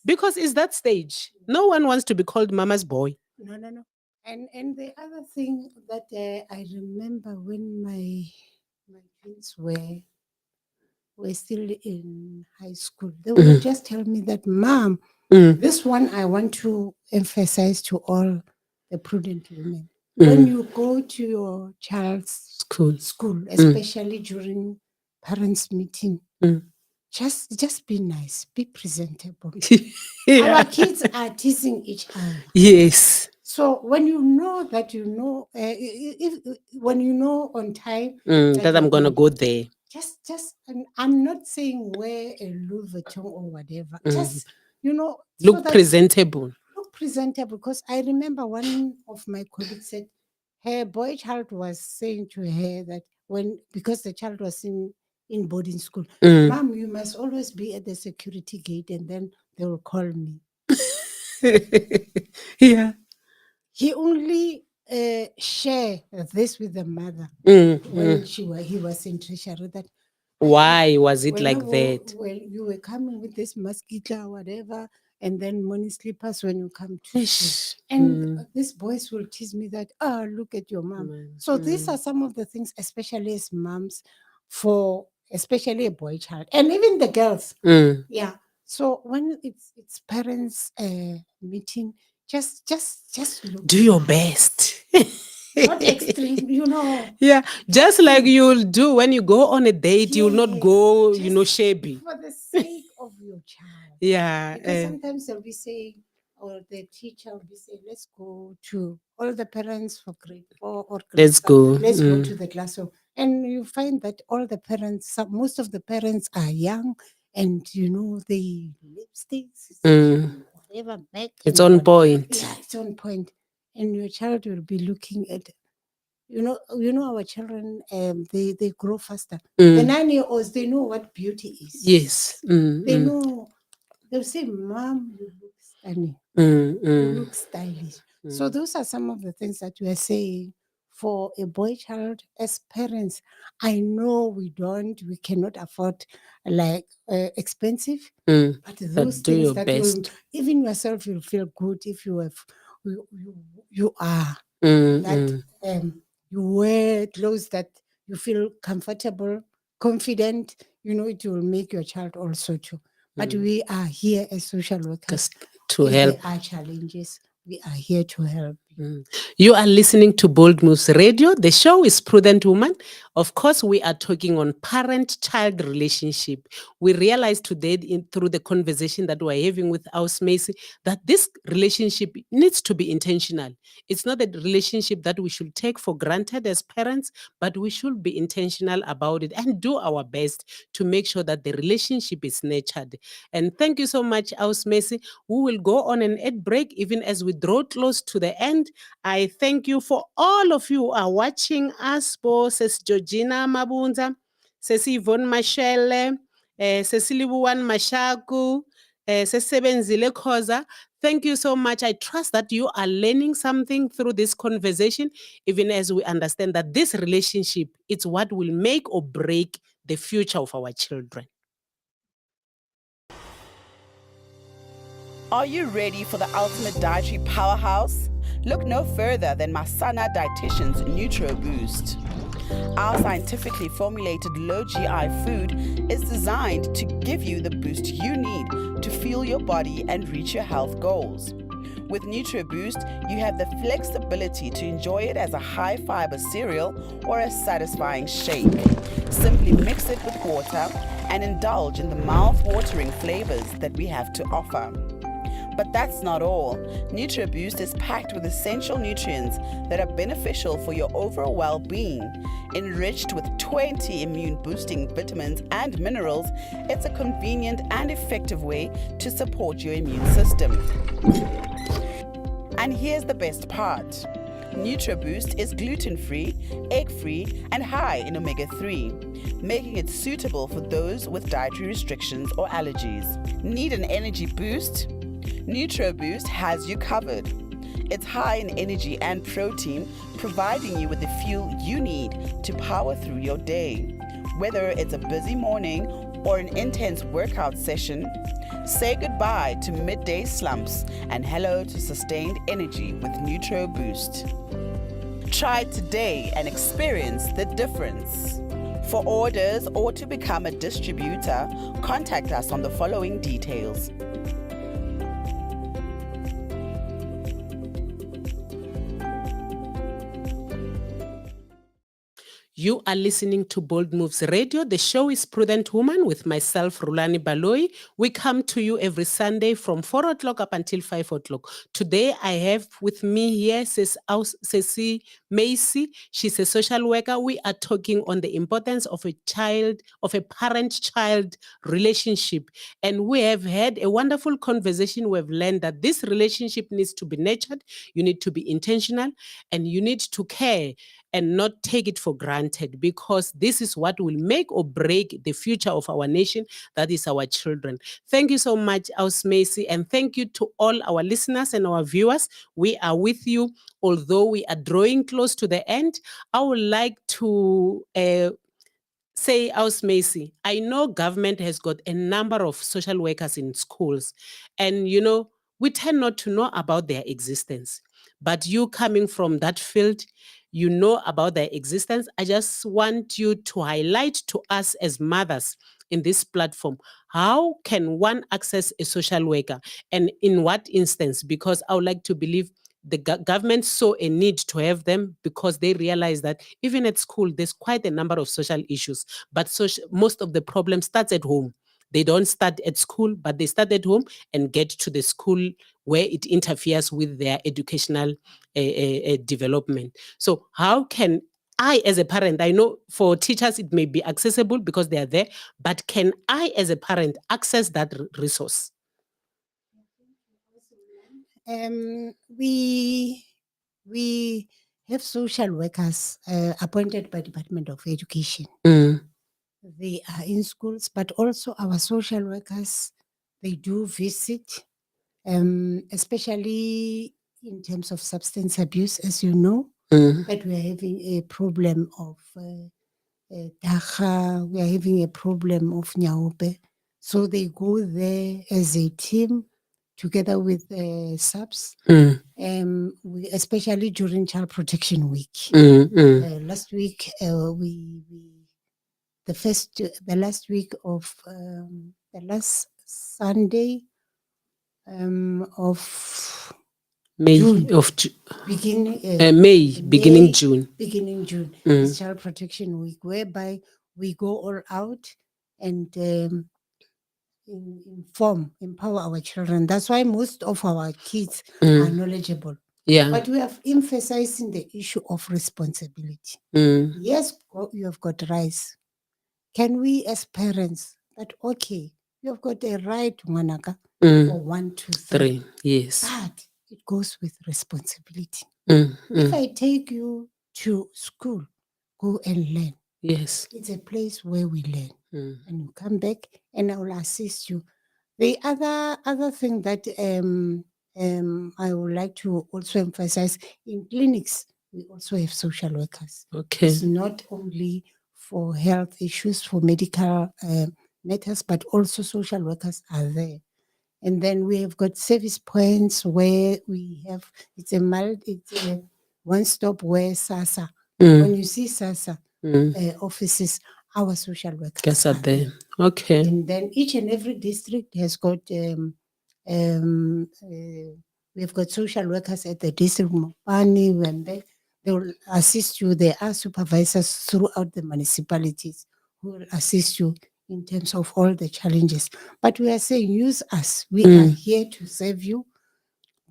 Because it's that stage. No one wants to be called mama's boy. No, no, no. And the other thing that I remember when my twins were still in high school, they would just tell me that, Mom, this one I want to emphasize to all the prudent women. When you go to your child's school, especially during parents' meeting, just be nice, be presentable. Our kids are teasing each other. Yes. So when you know that when you know on time that I'm gonna go there. just and I'm not saying wear a Louis Vuitton or whatever. Just Look presentable. Look presentable. Because I remember one of my colleagues said her boy child was saying to her that because the child was in boarding school, Mom, you must always be at the security gate, and then they will call me. Yeah. He only share this with the mother when he was in treasury. That why was it like that? Well, you were coming with this mosquito or whatever, and then morning slippers when you come to school. And these boys will tease me that, oh, look at your mom. So these are some of the things, especially as moms, for especially a boy child, and even the girls. Yeah. So when it's parents meeting, just look. Do your best. Not extreme, Yeah, just like you'll do when you go on a date, you'll not go, shabby. For the sake of your child. Yeah. Because sometimes they'll be saying, or the teacher will be saying, let's go to all the parents for grade 4 or grade let's 5. go. Let's go to the classroom. And you find that all the parents, most of the parents are young, and the lipsticks, whatever back. It's on point. Yeah, it's on point. And your child will be looking at, our children, they grow faster. The 9-year-olds, they know what beauty is. Yes. They know. They'll say, Mom, you look stunning. You look stylish. So those are some of the things that we are saying for a boy child. As parents, I know we cannot afford like expensive, but those things that will, even yourself, you'll feel good if you have you are that you wear clothes that you feel comfortable, confident. It will make your child also too. But we are here as social workers to help. There are challenges. We are here to help. You are listening to Bold Moves Radio. The show is Prudent Woman. Of course, we are talking on parent-child relationship. We realized today through the conversation that we're having with Aus Macy that this relationship needs to be intentional. It's not a relationship that we should take for granted as parents, but we should be intentional about it and do our best to make sure that the relationship is nurtured. And thank you so much, Aus Macy. We will go on an ad break even as we draw close to the end. I thank you for all of you who are watching us. Sis Georgina Mabunza, Sis Yvonne Mashele, Cecilibuwan Mashaku, Sesebenzile Khoza. Thank you so much. I trust that you are learning something through this conversation, even as we understand that this relationship is what will make or break the future of our children. Are you ready for the ultimate dietary powerhouse? Look no further than Masana Dietitian's Nutro Boost. Our scientifically formulated low GI food is designed to give you the boost you need to fuel your body and reach your health goals. With Nutro Boost, you have the flexibility to enjoy it as a high-fiber cereal or a satisfying shake. Simply mix it with water and indulge in the mouth-watering flavors that we have to offer. But that's not all. NutriBoost is packed with essential nutrients that are beneficial for your overall well-being. Enriched with 20 immune-boosting vitamins and minerals, it's a convenient and effective way to support your immune system. And here's the best part. NutriBoost is gluten-free, egg-free, and high in omega-3, making it suitable for those with dietary restrictions or allergies. Need an energy boost? NutriBoost has you covered. It's high in energy and protein, providing you with the fuel you need to power through your day. Whether it's a busy morning or an intense workout session, say goodbye to midday slumps and hello to sustained energy with Nutro Boost. Try today and experience the difference. For orders or to become a distributor, contact us on the following details. You are listening to Bold Moves Radio. The show is Prudent Woman with myself, Rulani Baloi. We come to you every Sunday from 4 o'clock up until 5 o'clock. Today, I have with me here Ceci Macy. She's a social worker. We are talking on the importance of a parent-child relationship. And we have had a wonderful conversation. We've learned that this relationship needs to be nurtured. You need to be intentional and you need to care and not take it for granted, because this is what will make or break the future of our nation, that is our children. Thank you so much, Aus Macy, and thank you to all our listeners and our viewers. We are with you, although we are drawing close to the end. I would like to say, Aus Macy, I know government has got a number of social workers in schools, and we tend not to know about their existence. But you coming from that field, you know about their existence. I just want you to highlight to us as mothers in this platform, how can one access a social worker and in what instance? Because I would like to believe the government saw a need to have them, because they realize that even at school, there's quite a number of social issues. But most of the problem starts at home. They don't start at school, but they start at home and get to the school where it interferes with their educational development. So how can I, as a parent, I know for teachers it may be accessible because they are there, but can I, as a parent, access that resource? We have social workers appointed by Department of Education. They are in schools, but also our social workers, they do visit, especially in terms of substance abuse, as you know, that we are having a problem of Dacha, we are having a problem of Nyaope. So they go there as a team together with subs, especially during Child Protection Week. Last week, the last Sunday of May June. beginning June. Beginning June is Child Protection Week, whereby we go all out and empower our children. That's why most of our kids are knowledgeable. Yeah. But we have emphasizing the issue of responsibility. Yes, you have got rights. Can we as parents that, okay, you have got a right, Manaka, for 1, 2, 3. Yes. But it goes with responsibility. If I take you to school, go and learn. Yes. It's a place where we learn. And you come back and I will assist you. The other thing that I would like to also emphasize, in clinics, we also have social workers. Okay. It's not only for health issues, for medical matters, but also social workers are there. And then we have got service points where we have, it's a one-stop where SASA, when you see SASA offices, our social workers are there. Okay. And then each and every district has got, we've got social workers at the district Mopani, when they will assist you. There are supervisors throughout the municipalities who will assist you in terms of all the challenges. But we are saying, use us. We are here to serve you.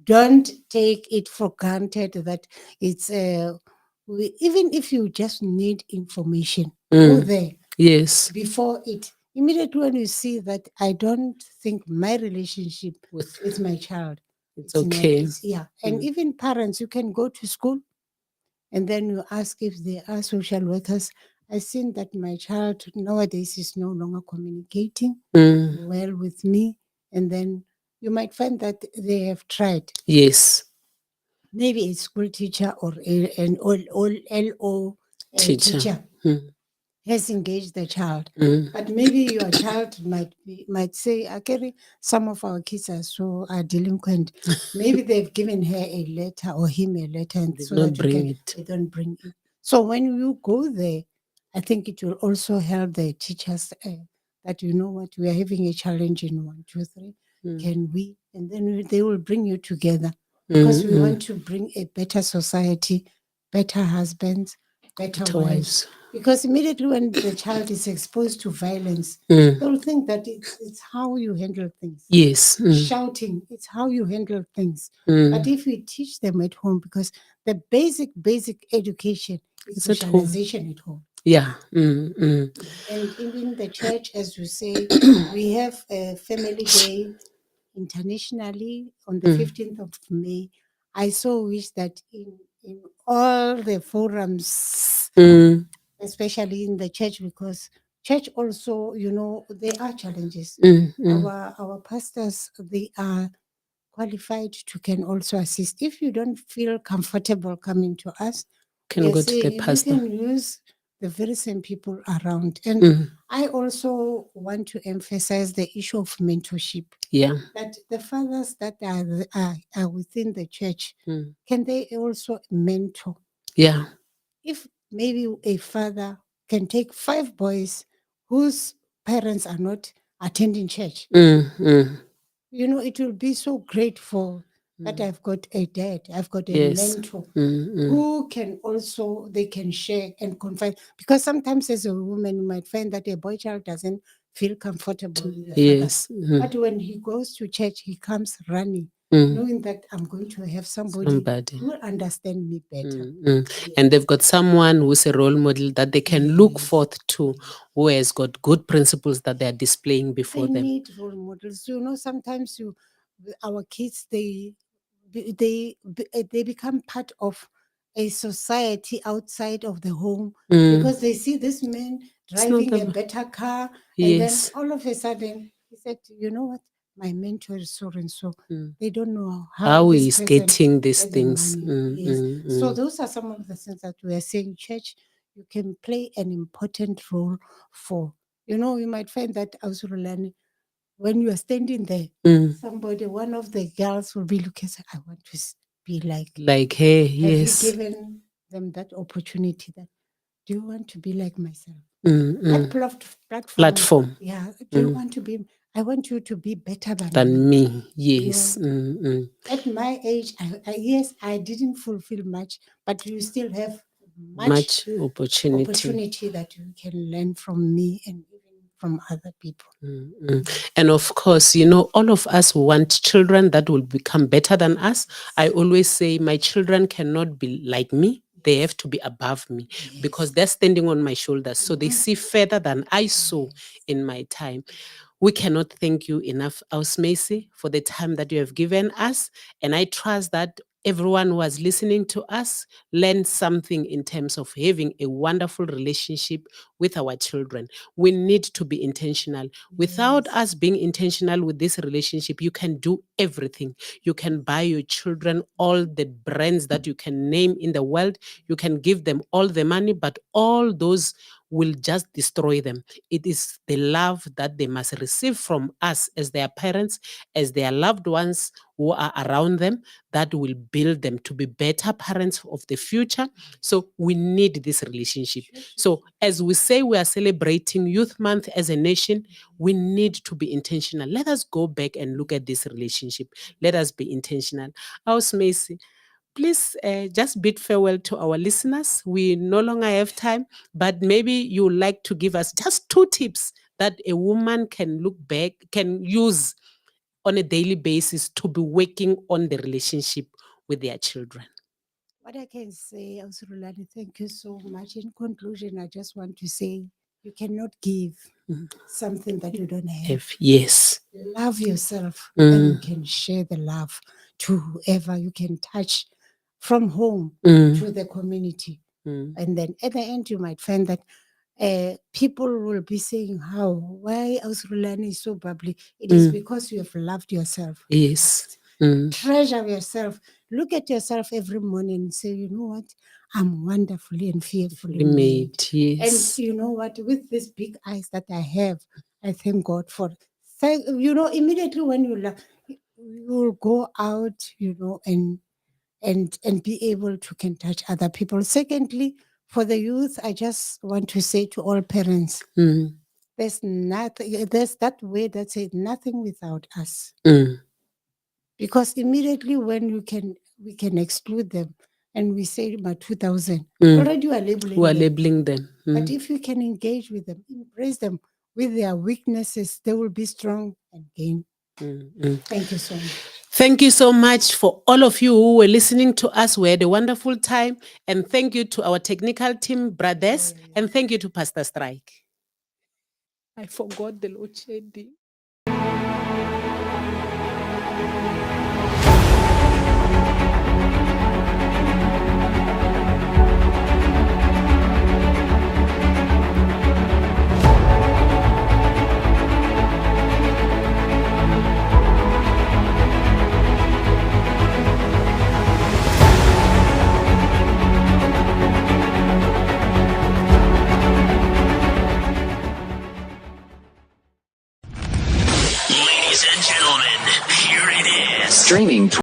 Don't take it for granted that it's even if you just need information, go there. Yes. Before it, immediately when you see that I don't think my relationship with my child, it's okay. And even parents, you can go to school and then you ask if there are social workers. I've seen that my child nowadays is no longer communicating well with me, and then you might find that they have tried. Yes. Maybe a school teacher or an LO teacher. has engaged the child. Mm. But maybe your child might say, Akere, some of our kids are delinquent. Maybe they've given her a letter or him a letter, and Did so not that bring it. they don't bring it. So when you go there, I think it will also help the teachers that you know what, we are having a challenge in 1, 2, 3. Mm. Can we? And then they will bring you together, because Mm, we mm. want to bring a better society, better husbands, better Better wives. wives. Because immediately when the child is exposed to violence, Mm. they'll think that it's how you handle things. Yes. Mm. Shouting, it's how you handle things. But Mm. if we teach them at home, because the basic education is It's at home. socialization at home. Yeah. Mm, mm. And in the church, as you say, we have a family day internationally on the Mm. 15th of May. I so wish that in all the forums, Mm. especially in the church, because church also, there are challenges. Mm. Mm. Our pastors, they are qualified to can also assist. If you don't feel comfortable coming to us, we Can are go to the saying you pastor. can use the very same people around. And Mm. I also want to emphasize the issue of mentorship, Yeah. that the fathers that are within the church, Mm. can they also mentor? Yeah. If maybe a father can take 5 boys whose parents are not attending church, Mm. Mm. it will be so grateful that Mm. I've got a dad, I've got a Yes. mentor Mm. Mm. who can also, they can share and confide. Because sometimes as a woman, you might find that a boy child doesn't feel comfortable with the father. Yes. Mm. But when he goes to church, he comes running, Mm. knowing that I'm going to have somebody Somebody. who will understand me better. Mm, mm. Yes. And they've got someone who's a role model that they can look Yes. forth to, who has got good principles that they're displaying before They them. need role models. Sometimes our kids, they become part of a society outside of the home, Mm. because they see this man It's not driving a the. better car, and then Yes. all of a sudden he said, "You know what? My mentor is so and so." Mm. They don't know how How this is person getting these get the things? money. Mm, Yes. mm, So mm. those are some of the things that we are saying. Church, you can play an important role for. You might find that also learning when you are standing there, Mm. one of the girls will be looking, say, I want to be like. Like, hey, Have you yes. given them that opportunity that, do you want to be like myself? Mm, That mm. platform, Platform. yeah. Do you Mm. want to be, I want you to be better than Than me. me. Yes. Mm, mm. At my age, yes, I didn't fulfill much, but you still have much Much opportunity. opportunity that you can learn from me and even from other people. Mm, mm. And of course, all of us want children that will become better than us. I always say my children cannot be like me. They have to be above me because they're standing on my shoulders. So they see further than I saw in my time. We cannot thank you enough, Aus Macy, for the time that you have given us. And I trust that everyone who was listening to us learned something in terms of having a wonderful relationship with our children. We need to be intentional. Without us being intentional with this relationship, you can do everything. You can buy your children all the brands that you can name in the world. You can give them all the money, but all those will just destroy them. It is the love that they must receive from us as their parents, as their loved ones who are around them, that will build them to be better parents of the future. So we need this relationship. So as we say, we are celebrating Youth Month as a nation, we need to be intentional. Let us go back and look at this relationship. Let us be intentional. House Macy, please just bid farewell to our listeners. We no longer have time, but maybe you would like to give us just 2 tips that a woman can look back, can use on a daily basis to be working on the relationship with their children. What I can say, Ausurulani, thank you so much. In conclusion, I just want to say you cannot give Mm. something that you don't have. Yes. Love yourself, then you Mm, can share the love to whoever you can touch, from home mm, to the community. mm, And then at the end, you might find that people will be saying, how, why Ausurulani is so bubbly? It is mm. because you have loved yourself Yes. first. Mm, Treasure yourself. Look at yourself every morning and say, you know what? I'm wonderfully and fearfully Made, made. yes. And you know what? With these big eyes that I have, I thank God for. Immediately when you'll go out, and be able to can touch other people. Secondly, for the youth, I just want to say to all parents, Mm, there's nothing. There's that way that says nothing without us. mm, Because immediately when we can exclude them and we say about 2000, mm. already you are labeling We are them. labeling them. But if you can engage with them, embrace them with their weaknesses, they will be strong and gain. Thank you so much. Thank you so much for all of you who were listening to us. We had a wonderful time. And thank you to our technical team, brothers. And thank you to Pastor Strike. I forgot the load shedding.